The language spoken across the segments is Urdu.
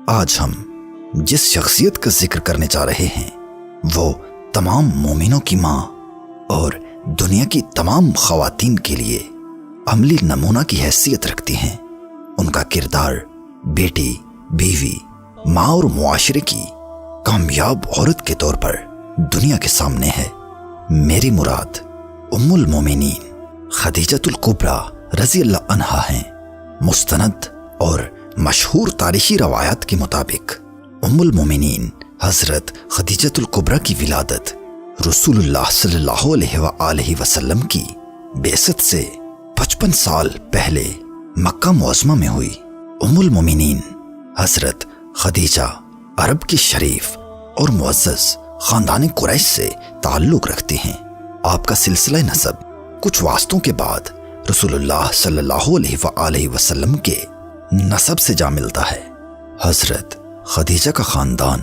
آج ہم جس شخصیت کا ذکر کرنے جا رہے ہیں وہ تمام مومنوں کی ماں اور دنیا کی تمام خواتین کے لیے عملی نمونہ کی حیثیت رکھتی ہیں۔ ان کا کردار بیٹی، بیوی، ماں اور معاشرے کی کامیاب عورت کے طور پر دنیا کے سامنے ہے۔ میری مراد ام المومنین خدیجۃ الکبریٰ رضی اللہ عنہا ہیں۔ مستند اور مشہور تاریخی روایات کے مطابق ام المومنین حضرت خدیجۃ الکبریٰ کی ولادت رسول اللہ صلی اللہ علیہ وآلہ وسلم کی بعثت سے 55 سال پہلے مکہ معظمہ میں ہوئی۔ ام المومنین حضرت خدیجہ عرب کی شریف اور معزز خاندان قریش سے تعلق رکھتی ہیں۔ آپ کا سلسلہ نسب کچھ واسطوں کے بعد رسول اللہ صلی اللہ علیہ وآلہ وسلم کے نسب سے جا ملتا ہے۔ حضرت خدیجہ کا خاندان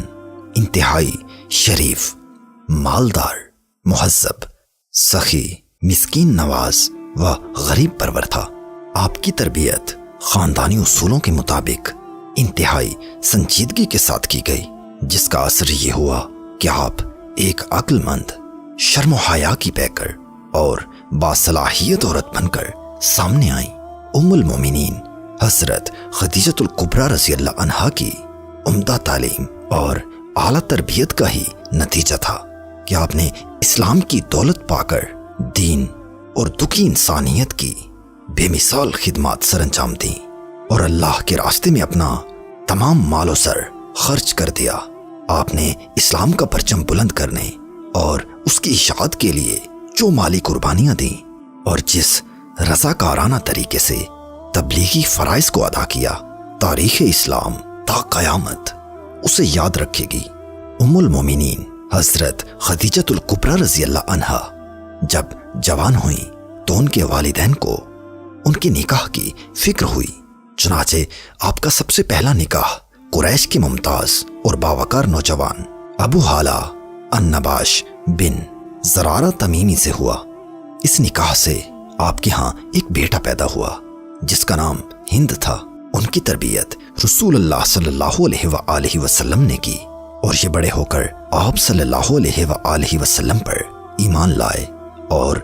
انتہائی شریف، مالدار، مہذب، سخی، مسکین نواز و غریب پرور تھا۔ آپ کی تربیت خاندانی اصولوں کے مطابق انتہائی سنجیدگی کے ساتھ کی گئی، جس کا اثر یہ ہوا کہ آپ ایک عقل مند، شرم و حیا کی پیکر اور باصلاحیت عورت بن کر سامنے آئیں۔ ام المومنین حضرت خدیجۃ الکبریٰ رضی اللہ عنہا کی عمدہ تعلیم اور اعلیٰ تربیت کا ہی نتیجہ تھا کہ آپ نے اسلام کی دولت پا کر دین اور دکھی انسانیت کی بے مثال خدمات سر انجام دیں اور اللہ کے راستے میں اپنا تمام مال و زر خرچ کر دیا۔ آپ نے اسلام کا پرچم بلند کرنے اور اس کی اشاعت کے لیے جو مالی قربانیاں دیں اور جس رضاکارانہ طریقے سے تبلیغی فرائض کو ادا کیا، تاریخ اسلام تا قیامت اسے یاد رکھے گی۔ ام المومنین حضرت خدیجۃ الکبریٰ رضی اللہ عنہا جب جوان ہوئیں تو ان کے والدین کو ان کے نکاح کی فکر ہوئی، چنانچہ آپ کا سب سے پہلا نکاح قریش کے ممتاز اور باوقار نوجوان ابو ہالہ النباش بن زرارہ تمیمی سے ہوا۔ اس نکاح سے آپ کے ہاں ایک بیٹا پیدا ہوا جس کا نام ہند تھا۔ ان کی تربیت رسول اللہ صلی اللہ علیہ وآلہ وسلم نے کی اور یہ بڑے ہو کر آپ صلی اللہ علیہ وآلہ وسلم پر ایمان لائے اور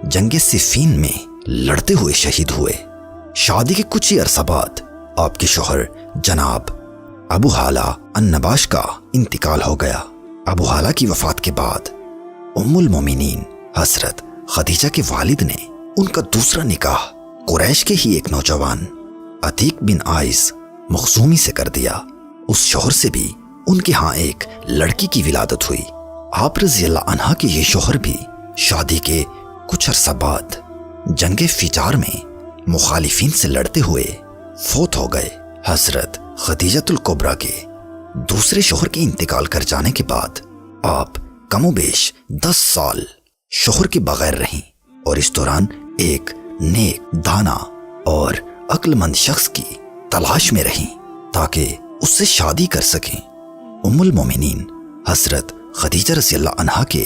جنگ صفین میں لڑتے ہوئے شہید ہوئے۔ شادی کے کچھ ہی عرصہ بعد آپ کے شوہر جناب ابو ہالہ النباش کا انتقال ہو گیا۔ ابو ہالہ کی وفات کے بعد ام المومنین حضرت خدیجہ کے والد نے ان کا دوسرا نکاح قریش کے ہی ایک نوجوان عتیق بن عائز مخزومی سے کر دیا۔ اس شوہر سے بھی ان کے ہاں ایک لڑکی کی ولادت ہوئی۔ آپ رضی اللہ عنہا کے یہ شوہر بھی شادی کے کچھ عرصہ بعد جنگ فجار میں مخالفین سے لڑتے ہوئے فوت ہو گئے۔ حضرت خدیجۃ الکبریٰ کے دوسرے شوہر کے انتقال کر جانے کے بعد آپ کم و بیش 10 سال شوہر کے بغیر رہیں اور اس دوران ایک نیک، دانا اور عقل مند شخص کی تلاش میں رہیں تاکہ اس سے شادی کر سکیں۔ ام المومنین حضرت خدیجہ رضی اللہ عنہا کے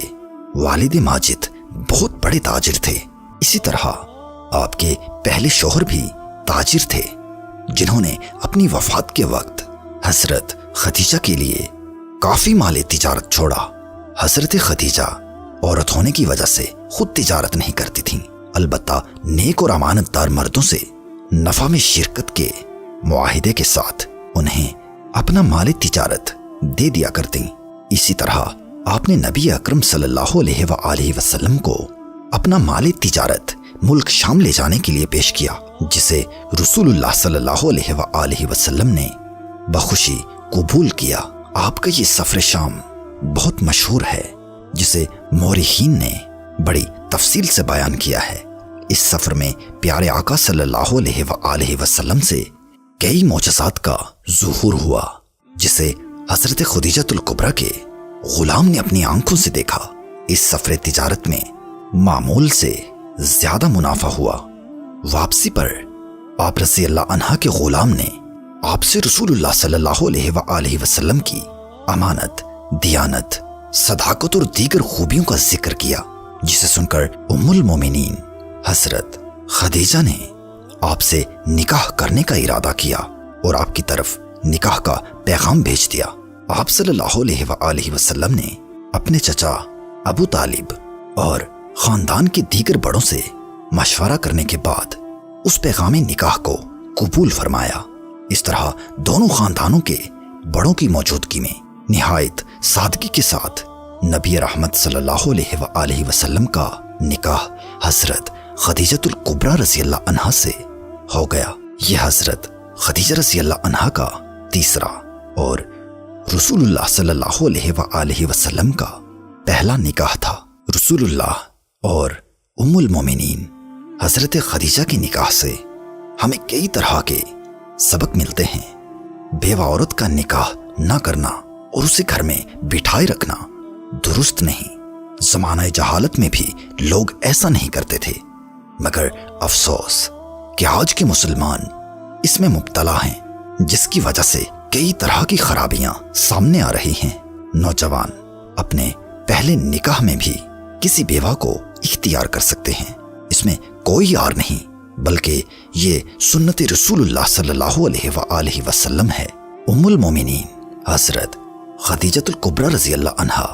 والد ماجد بہت بڑے تاجر تھے۔ اسی طرح آپ کے پہلے شوہر بھی تاجر تھے جنہوں نے اپنی وفات کے وقت حضرت خدیجہ کے لیے کافی مال تجارت چھوڑا۔ حضرت خدیجہ عورت ہونے کی وجہ سے خود تجارت نہیں کرتی تھیں، البتہ نیک اور امانت دار مردوں سے نفع میں شرکت کے معاہدے کے ساتھ انہیں اپنا مال تجارت دے دیا کرتیں۔ اسی طرح آپ نے نبی اکرم صلی اللہ علیہ وآلہ وسلم کو اپنا مال تجارت ملک شام لے جانے کے لیے پیش کیا، جسے رسول اللہ صلی اللہ علیہ وآلہ وسلم نے بخوشی قبول کیا۔ آپ کا یہ سفر شام بہت مشہور ہے، جسے مورخین نے بڑی تفصیل سے بیان کیا ہے۔ اس سفر میں پیارے آقا صلی اللہ علیہ وآلہ وسلم سے کئی معجزات کا ظہور ہوا، جسے حضرت خدیجۃ الکبریٰ کے غلام نے اپنی آنکھوں سے دیکھا۔ اس سفر تجارت میں معمول سے زیادہ منافع ہوا۔ واپسی پر آپ رضی اللہ عنہا کے غلام نے آپ سے رسول اللہ صلی اللہ علیہ وآلہ وسلم کی امانت، دیانت، صداقت اور دیگر خوبیوں کا ذکر کیا، جسے سن کر ام المومنین حضرت خدیجہ نے آپ سے نکاح کرنے کا ارادہ کیا اور آپ کی طرف نکاح کا پیغام بھیج دیا۔ آپ صلی اللہ علیہ وسلم نے اپنے چچا ابو طالب اور خاندان کے دیگر بڑوں سے مشورہ کرنے کے بعد اس پیغام نکاح کو قبول فرمایا۔ اس طرح دونوں خاندانوں کے بڑوں کی موجودگی میں نہایت سادگی کے ساتھ نبی رحمت صلی اللہ علیہ وسلم کا نکاح حضرت خدیجہ الکبریٰ رضی اللہ عنہا سے ہو گیا۔ یہ حضرت خدیجہ رضی اللہ عنہا کا تیسرا اور رسول اللہ صلی اللہ علیہ وسلم کا پہلا نکاح تھا۔ رسول اللہ اور ام المومنین حضرت خدیجہ کے نکاح سے ہمیں کئی طرح کے سبق ملتے ہیں۔ بیوہ عورت کا نکاح نہ کرنا اور اسے گھر میں بٹھائے رکھنا درست نہیں۔ زمانہ جہالت میں بھی لوگ ایسا نہیں کرتے تھے، مگر افسوس کہ آج کے مسلمان اس میں مبتلا ہیں، جس کی وجہ سے کئی طرح کی خرابیاں سامنے آ رہی ہیں۔ نوجوان اپنے پہلے نکاح میں بھی کسی بیوہ کو اختیار کر سکتے ہیں، اس میں کوئی عار نہیں، بلکہ یہ سنت رسول اللہ صلی اللہ علیہ وسلم ہے۔ ام المومنین حضرت خدیجہ الکبریٰ رضی اللہ عنہا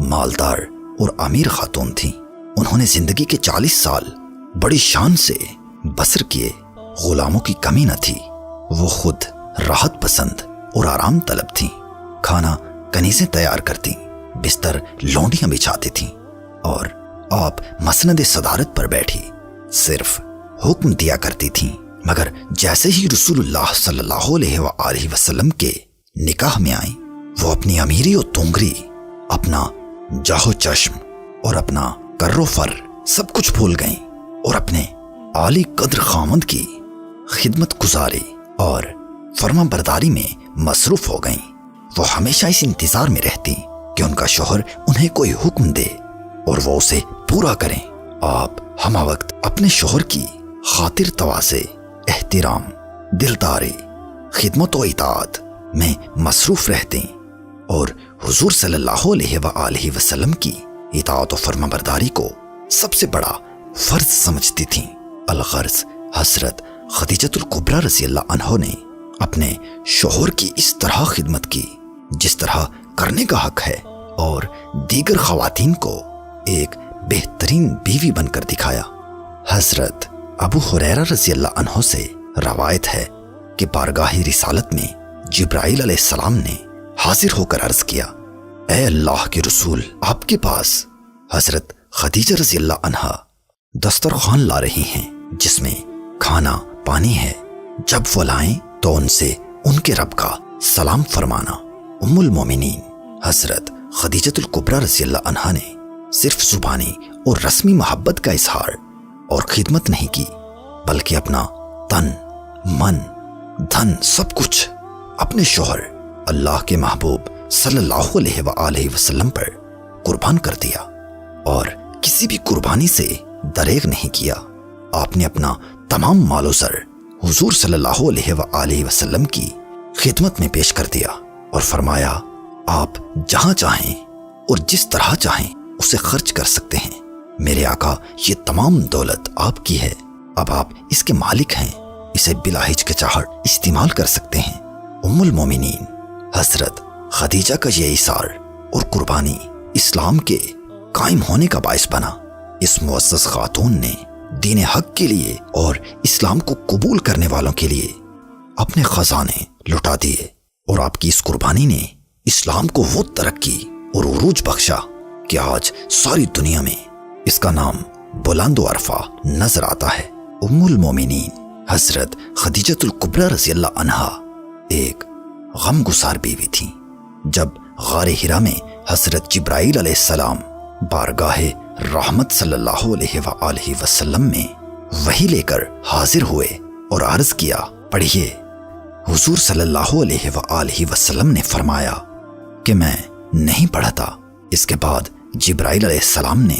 مالدار اور امیر خاتون تھیں۔ انہوں نے زندگی کے 40 سال بڑی شان سے بسر کیے۔ غلاموں کی کمی نہ تھی، وہ خود راحت پسند اور آرام طلب تھیں۔ کھانا کنیزیں تیار کرتیں، بستر لونڈیاں بچھاتی تھیں، اور آپ مسند صدارت پر بیٹھی صرف حکم دیا کرتی تھیں۔ مگر جیسے ہی رسول اللہ صلی اللہ علیہ وسلم کے نکاح میں آئیں، وہ اپنی امیری و تونگری، اپنا جاہ و چشم اور اپنا کر و فر سب کچھ بھول گئیں اور اپنے عالی قدر خاوند کی خدمت گزاری اور فرما برداری میں مصروف ہو گئیں۔ وہ ہمیشہ اس انتظار میں رہتی کہ ان کا شوہر انہیں کوئی حکم دے اور وہ اسے پورا کریں۔ آپ ہمہ وقت اپنے شوہر کی خاطر تواضع، احترام، دلداری، خدمت و اطاعت میں مصروف رہتے اور حضور صلی اللہ علیہ وسلم کی اطاعت و فرما برداری کو سب سے بڑا فرض سمجھتی تھیں۔ الغرض حضرت خدیجہ الکبریٰ رضی اللہ عنہ نے اپنے شوہر کی اس طرح خدمت کی جس طرح کرنے کا حق ہے، اور دیگر خواتین کو ایک بہترین بیوی بن کر دکھایا۔ حضرت ابو ہریرہ رضی اللہ عنہ سے روایت ہے کہ بارگاہ رسالت میں جبرائیل علیہ السلام نے حاضر ہو کر عرض کیا، اے اللہ کے رسول، آپ کے پاس حضرت خدیجہ رضی اللہ عنہا دسترخوان لا رہی ہیں جس میں کھانا پانی ہے، جب وہ لائیں تو ان سے ان کے رب کا سلام فرمانا۔ ام المومنین حضرت خدیجہ الکبریٰ رضی اللہ عنہا نے صرف زبانی اور رسمی محبت کا اظہار اور خدمت نہیں کی، بلکہ اپنا تن، من، دھن سب کچھ اپنے شوہر اللہ کے محبوب صلی اللہ علیہ وسلم پر قربان کر دیا، اور کسی بھی قربانی سے دریغ نہیں کیا۔ آپ نے اپنا تمام مال و زر حضور صلی اللہ علیہ وسلم کی خدمت میں پیش کر دیا اور فرمایا، آپ جہاں چاہیں اور جس طرح چاہیں اسے خرچ کر سکتے ہیں، میرے آقا یہ تمام دولت آپ کی ہے، اب آپ اس کے مالک ہیں، اسے بلا ہچکچاہٹ استعمال کر سکتے ہیں۔ ام المومنین حضرت خدیجہ کا یہ ایثار اور قربانی اسلام کے قائم ہونے کا باعث بنا۔ اس معزز خاتون نے دین حق کے لیے اور اسلام کو قبول کرنے والوں کے لیے اپنے خزانے لٹا دیے، اور آپ کی اس قربانی نے اسلام کو وہ ترقی اور عروج بخشا کہ آج ساری دنیا میں اس کا نام بلند و عرفہ نظر آتا ہے۔ ام المومنین حضرت خدیجہ الکبریٰ رضی اللہ عنہا ایک غم گسار بیوی تھیں۔ جب غار حرا میں حضرت جبرائیل علیہ السلام بارگاہ رحمت صلی اللہ علیہ وسلم میں وحی لے کر حاضر ہوئے اور عرض کیا، پڑھیے۔ حضور صلی اللہ علیہ وسلم نے فرمایا کہ میں نہیں پڑھتا۔ اس کے بعد جبرائیل علیہ السلام نے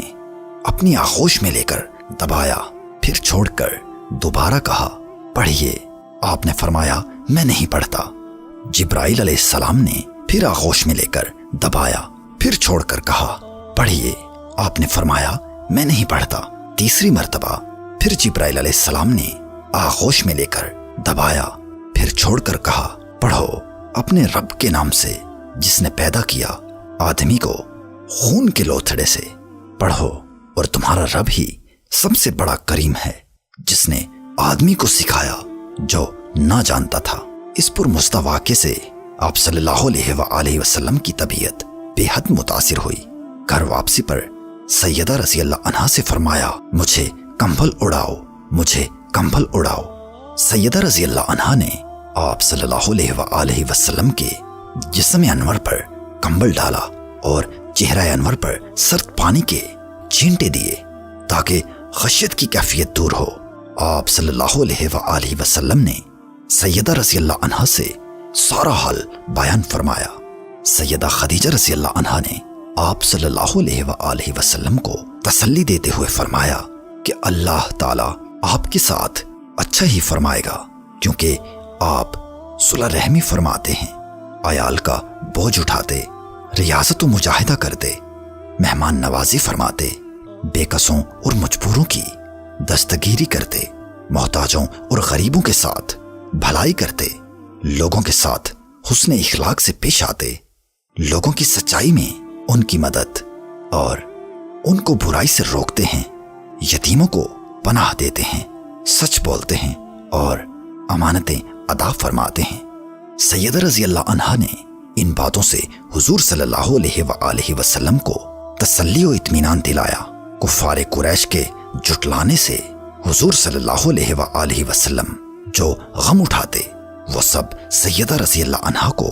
اپنی آغوش میں لے کر دبایا، پھر چھوڑ کر دوبارہ کہا، پڑھیے۔ آپ نے فرمایا، میں نہیں پڑھتا۔ جبرائیل علیہ السلام نے پھر آغوش میں لے کر دبایا، پھر چھوڑ کر کہا، پڑھیے۔ آپ نے فرمایا، میں نہیں پڑھتا۔ تیسری مرتبہ پھر جبرائیل علیہ السلام نے آغوش میں لے کر دبایا، پھر چھوڑ کر کہا، پڑھو۔ اپنے رب کے نام سے جس نے پیدا کیا آدمی کو خون کے لوتھڑے سے، پڑھو اور تمہارا رب ہی سب سے بڑا کریم ہے جس نے آدمی کو سکھایا جو نہ جانتا تھا۔ اس پرمزدہ واقعے سے آپ صلی اللہ علیہ وآلہ وسلم کی طبیعت بے حد متاثر ہوئی۔ گھر واپسی پر سیدہ رضی اللہ عنہا سے فرمایا، مجھے کمبل اڑاؤ، مجھے کمبل اڑاؤ۔ سیدہ رضی اللہ عنہا نے آپ صلی اللہ علیہ وآلہ وسلم کے جسم انور پر کمبل ڈالا اور چہرہ انور پر سرد پانی کے چھینٹے دیے تاکہ خشیت کی کیفیت دور ہو۔ آپ صلی اللہ علیہ وآلہ وسلم نے سیدہ رضی اللہ عنہا سے سارا حال بیان فرمایا۔ سیدہ خدیجہ رضی اللہ عنہا نے آپ صلی اللہ علیہ وآلہ وسلم کو تسلی دیتے ہوئے فرمایا کہ اللہ تعالیٰ آپ کے ساتھ اچھا ہی فرمائے گا، کیونکہ آپ صلح رحمی فرماتے ہیں، عیال کا بوجھ اٹھاتے، ریاضت و مجاہدہ کرتے، مہمان نوازی فرماتے، بے کسوں اور مجبوروں کی دستگیری کرتے، محتاجوں اور غریبوں کے ساتھ بھلائی کرتے، لوگوں کے ساتھ حسن اخلاق سے پیش آتے، لوگوں کی سچائی میں ان کی مدد اور ان کو برائی سے روکتے ہیں، یتیموں کو پناہ دیتے ہیں، سچ بولتے ہیں اور امانتیں ادا فرماتے ہیں۔ سیدہ رضی اللہ عنہا نے ان باتوں سے حضور صلی اللہ علیہ وآلہ وسلم کو تسلی و اطمینان دلایا۔ کفار قریش کے جھٹلانے سے حضور صلی اللہ علیہ وآلہ وسلم جو غم اٹھاتے وہ سب سیدہ رضی اللہ عنہا کو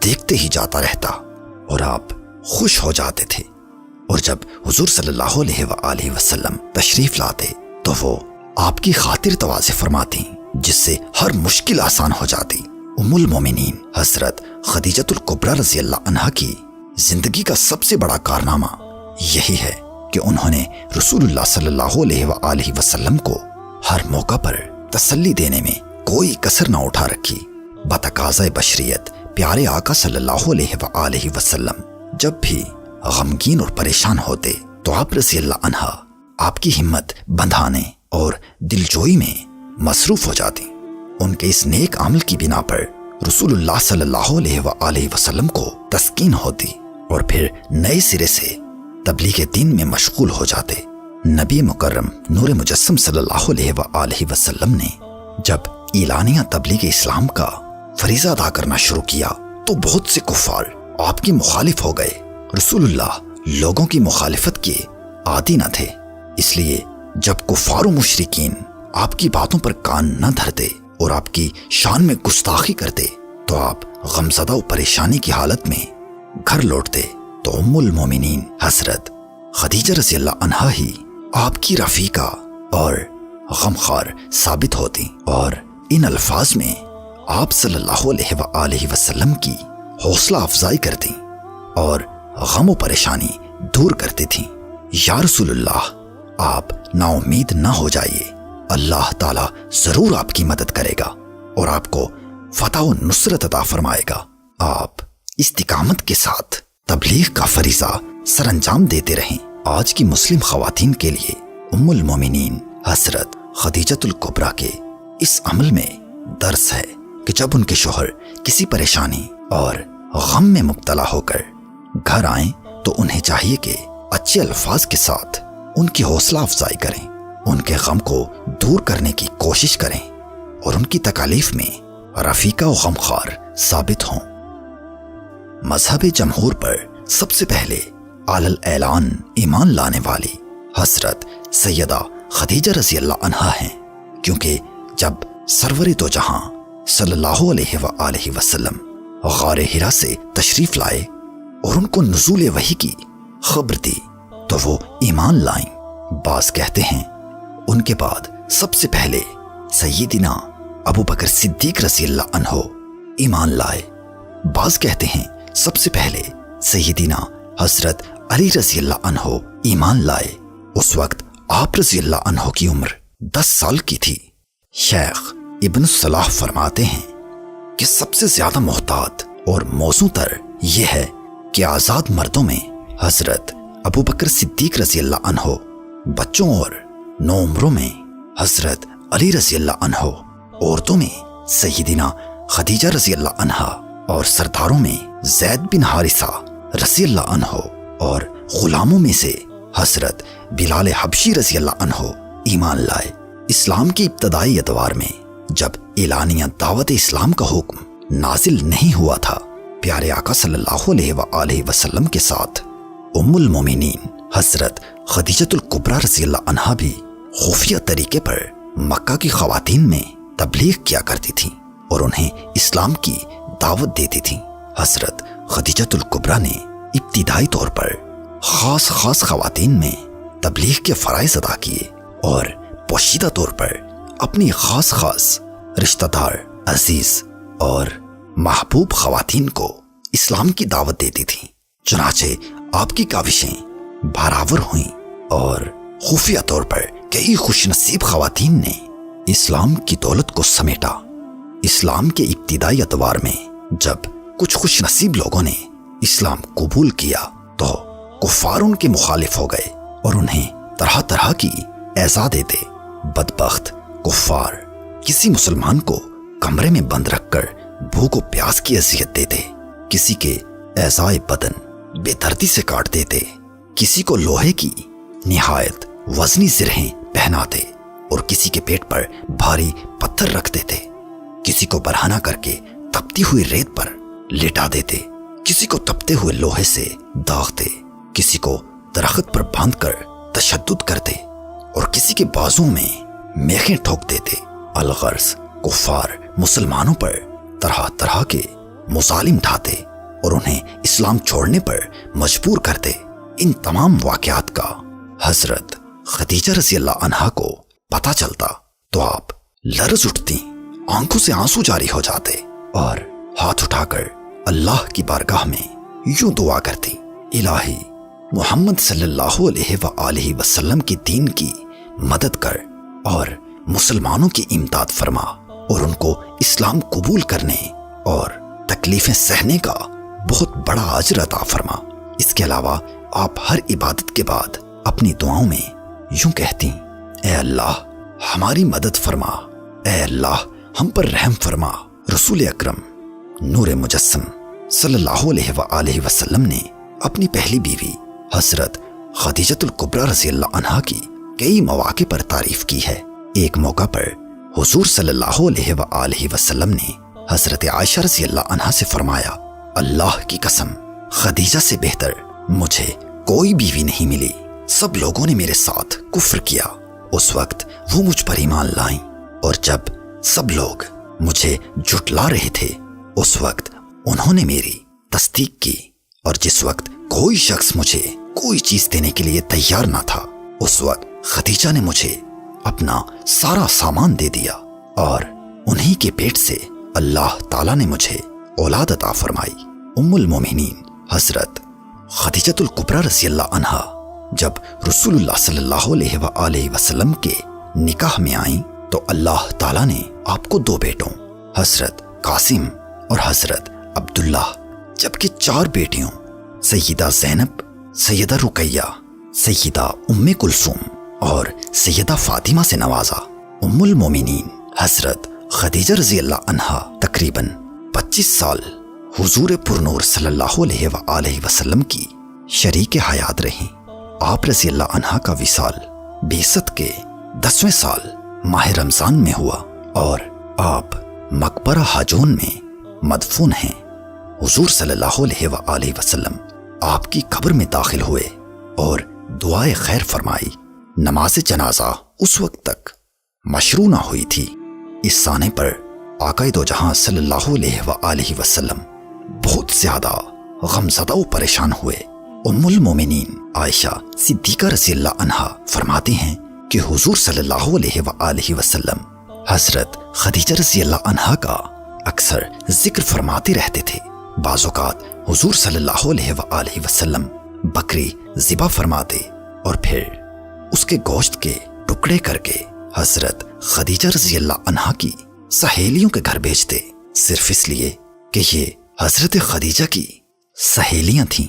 دیکھتے ہی جاتا رہتا اور آپ خوش ہو جاتے تھے، اور جب حضور صلی اللہ علیہ وآلہ وسلم تشریف لاتے تو وہ آپ کی خاطر تواضع فرماتی، جس سے ہر مشکل آسان ہو جاتی۔ ام المومنین حضرت خدیجۃ الکبریٰ رضی اللہ عنہا کی زندگی کا سب سے بڑا کارنامہ یہی ہے کہ انہوں نے رسول اللہ صلی اللہ علیہ وآلہ وسلم کو ہر موقع پر تسلی دینے میں کوئی کسر نہ اٹھا رکھی۔ بتقاضۂ بشریت پیارے آقا صلی اللہ علیہ وآلہ وسلم جب بھی غمگین اور پریشان ہوتے تو آپ رضی اللہ عنہا آپ کی ہمت بندھانے اور دلجوئی میں مصروف ہو جاتی۔ ان کے اس نیک عمل کی بنا پر رسول اللہ صلی اللہ علیہ وآلہ وسلم کو تسکین ہوتی اور پھر نئے سرے سے تبلیغ دین میں مشغول ہو جاتے۔ نبی مکرم نور مجسم صلی اللہ علیہ وآلہ وسلم نے جب اعلانیہ تبلیغ اسلام کا فریضہ ادا کرنا شروع کیا تو بہت سے کفار آپ کی مخالف ہو گئے۔ رسول اللہ لوگوں کی مخالفت کے عادی نہ تھے، اس لیے جب کفار و مشرکین آپ کی باتوں پر کان نہ دھرتے اور آپ کی شان میں گستاخی کرتے تو آپ غمزدہ و پریشانی کی حالت میں گھر لوٹتے تو ام المومنین حضرت خدیجہ رضی اللہ عنہا ہی آپ کی رفیقہ اور غمخوار ثابت ہوتی اور ان الفاظ میں آپ صلی اللہ علیہ وآلہ وسلم کی حوصلہ افزائی کرتی اور غم و پریشانی دور کرتی تھیں۔ یا رسول اللہ، آپ نا امید نہ ہو جائیے، اللہ تعالیٰ ضرور آپ کی مدد کرے گا اور آپ کو فتح و نصرت عطا فرمائے گا۔ آپ استقامت کے ساتھ تبلیغ کا فریضہ سر انجام دیتے رہیں۔ آج کی مسلم خواتین کے لیے ام المومنین حضرت خدیجۃ الکبریٰ کے اس عمل میں درس ہے کہ جب ان کے شوہر کسی پریشانی اور غم میں مبتلا ہو کر گھر آئیں تو انہیں چاہیے کہ اچھے الفاظ کے ساتھ ان کی حوصلہ افزائی کریں، ان کے غم کو دور کرنے کی کوشش کریں اور ان کی تکالیف میں رفیقہ و غمخوار ثابت ہوں۔ مذہب جمہور پر سب سے پہلے علی الاعلان ایمان لانے والی حضرت سیدہ خدیجہ رضی اللہ عنہا ہیں، کیونکہ جب سرور دو جہاں صلی اللہ علیہ وآلہ وسلم غار حرا سے تشریف لائے اور ان کو نزول وحی کی خبر دی تو وہ ایمان لائیں۔ بعض کہتے ہیں ان کے بعد سب سے پہلے سیدنا ابو بکر صدیق رضی اللہ عنہ ایمان لائے، بعض کہتے ہیں سب سے پہلے سیدنا حضرت علی رضی اللہ عنہ ایمان لائے۔ اس وقت آپ رضی اللہ عنہ کی عمر 10 سال کی تھی۔ شیخ ابن الصلاح فرماتے ہیں کہ سب سے زیادہ محتاط اور موزوں تر یہ ہے کہ آزاد مردوں میں حضرت ابو بکر صدیق رضی اللہ عنہ، بچوں اور نوعمروں میں حضرت علی رضی اللہ عنہ، عورتوں میں سیدنا خدیجہ رضی اللہ عنہا اور سرداروں میں زید بن حارثہ رضی اللہ عنہ اور غلاموں میں سے حضرت بلال حبشی رضی اللہ عنہ ایمان لائے۔ اسلام کی ابتدائی ادوار میں جب اعلانیہ دعوت اسلام کا حکم نازل نہیں ہوا تھا، پیارے آقا صلی اللہ علیہ وآلہ وسلم کے ساتھ ام المومنین حضرت خدیجۃ الکبریٰ رضی اللہ عنہا بھی خفیہ طریقے پر مکہ کی خواتین میں تبلیغ کیا کرتی تھیں اور انہیں اسلام کی دعوت دیتی تھیں۔ حضرت خدیجۃ الکبریٰ نے ابتدائی طور پر خاص خواتین میں تبلیغ کے فرائض ادا کیے اور پوشیدہ طور پر اپنی خاص رشتہ دار، عزیز اور محبوب خواتین کو اسلام کی دعوت دیتی تھیں۔ چنانچہ آپ کی کاوشیں برابر ہوئیں اور خفیہ طور پر کئی خوش نصیب خواتین نے اسلام کی دولت کو سمیٹا۔ اسلام کے ابتدائی ادوار میں جب کچھ خوش نصیب لوگوں نے اسلام قبول کیا تو کفار ان کے مخالف ہو گئے اور انہیں طرح طرح کی ایذا دیتے۔ بدبخت کفار کسی مسلمان کو کمرے میں بند رکھ کر بھوک و پیاس کی اذیت دیتے، کسی کے اعضائے بدن بے دردی سے کاٹ دیتے، کسی کو لوہے کی نہایت وزنی زرہیں پہناتے اور کسی کے پیٹ پر بھاری پتھر رکھ دیتے، کسی کو برہنہ کر کے تپتی ہوئی ریت پر لٹا دیتے، کسی کو تپتے ہوئے لوہے سے داغتے، کسی کو درخت پر باندھ کر تشدد کرتے اور کسی کے بازوں میں میخیں ٹھوک دیتے۔ الغرض کفار مسلمانوں پر طرح طرح کے مظالم ڈھاتے اور انہیں اسلام چھوڑنے پر مجبور کرتے۔ ان تمام واقعات کا حضرت خدیجہ رضی اللہ عنہا کو پتہ چلتا تو آپ لرز اٹھتی، آنکھوں سے آنسو جاری ہو جاتے اور ہاتھ اٹھا کر اللہ کی بارگاہ میں یوں دعا کرتی، الہی محمد صلی اللہ علیہ وآلہ وسلم کی دین کی مدد کر اور مسلمانوں کی امداد فرما اور ان کو اسلام قبول کرنے اور تکلیفیں سہنے کا بہت بڑا اجر عطا فرما۔ اس کے علاوہ آپ ہر عبادت کے بعد اپنی دعاؤں میں یوں کہتی، اے اللہ ہماری مدد فرما، اے اللہ ہم پر رحم فرما۔ رسول اکرم نور مجسم صلی اللہ علیہ وآلہ وسلم نے اپنی پہلی بیوی حضرت خدیجۃ الکبریٰ رضی اللہ عنہا کی کئی مواقع پر تعریف کی ہے۔ ایک موقع پر حضور صلی اللہ علیہ وآلہ وسلم نے حضرت عائشہ رضی اللہ عنہا سے فرمایا، اللہ کی قسم خدیجہ سے بہتر مجھے کوئی بیوی نہیں ملی، سب لوگوں نے میرے ساتھ کفر کیا، اس وقت وہ مجھ پر ایمان لائیں، اور جب سب لوگ مجھے جھٹلا رہے تھے اس وقت انہوں نے میری تصدیق کی، اور جس وقت کوئی شخص مجھے کوئی چیز دینے کے لیے تیار نہ تھا اس وقت خدیجہ نے مجھے اپنا سارا سامان دے دیا، اور انہی کے پیٹ سے اللہ تعالیٰ نے مجھے اولاد عطا فرمائی۔ ام المومنین حضرت خدیجۃ الکبریٰ رضی اللہ عنہا جب رسول اللہ صلی اللہ علیہ وآلہ وسلم کے نکاح میں آئیں تو اللہ تعالیٰ نے آپ کو دو بیٹوں حضرت قاسم اور حضرت عبداللہ جبکہ 4 بیٹیوں سیدہ زینب، سیدہ رقیہ، سیدہ ام کلثوم اور سیدہ فاطمہ سے نوازا۔ ام المومنین حضرت خدیجہ رضی اللہ عنہا تقریباً 25 سال حضور پرنور صلی اللہ علیہ وآلہ وسلم کی شریک حیات رہیں۔ آپ رضی اللہ عنہا کا وصال بعثت کے 10ویں سال ماہ رمضان میں ہوا اور آپ مقبرہ حاجون میں مدفون ہیں۔ حضور صلی اللہ علیہ وآلہ وسلم آپ کی قبر میں داخل ہوئے اور دعائے خیر فرمائی۔ نماز جنازہ اس وقت تک مشروع نہ ہوئی تھی۔ اس سانے پر آقا دو جہاں صلی اللہ علیہ وآلہ وسلم بہت زیادہ غمزدہ و پریشان ہوئے۔ ام المومنین عائشہ صدیقہ رضی اللہ عنہا فرماتی ہیں کہ حضور صلی اللہ علیہ وآلہ وسلم حضرت خدیجہ رضی اللہ عنہا کا اکثر ذکر فرماتے رہتے تھے۔ بعض اوقات حضور صلی اللہ علیہ وآلہ وسلم بکری ذبح فرماتے اور پھر اس کے گوشت کے ٹکڑے کر کے حضرت خدیجہ رضی اللہ عنہا کی سہیلیوں کے گھر بھیجتے، صرف اس لیے کہ یہ حضرت خدیجہ کی سہیلیاں تھیں۔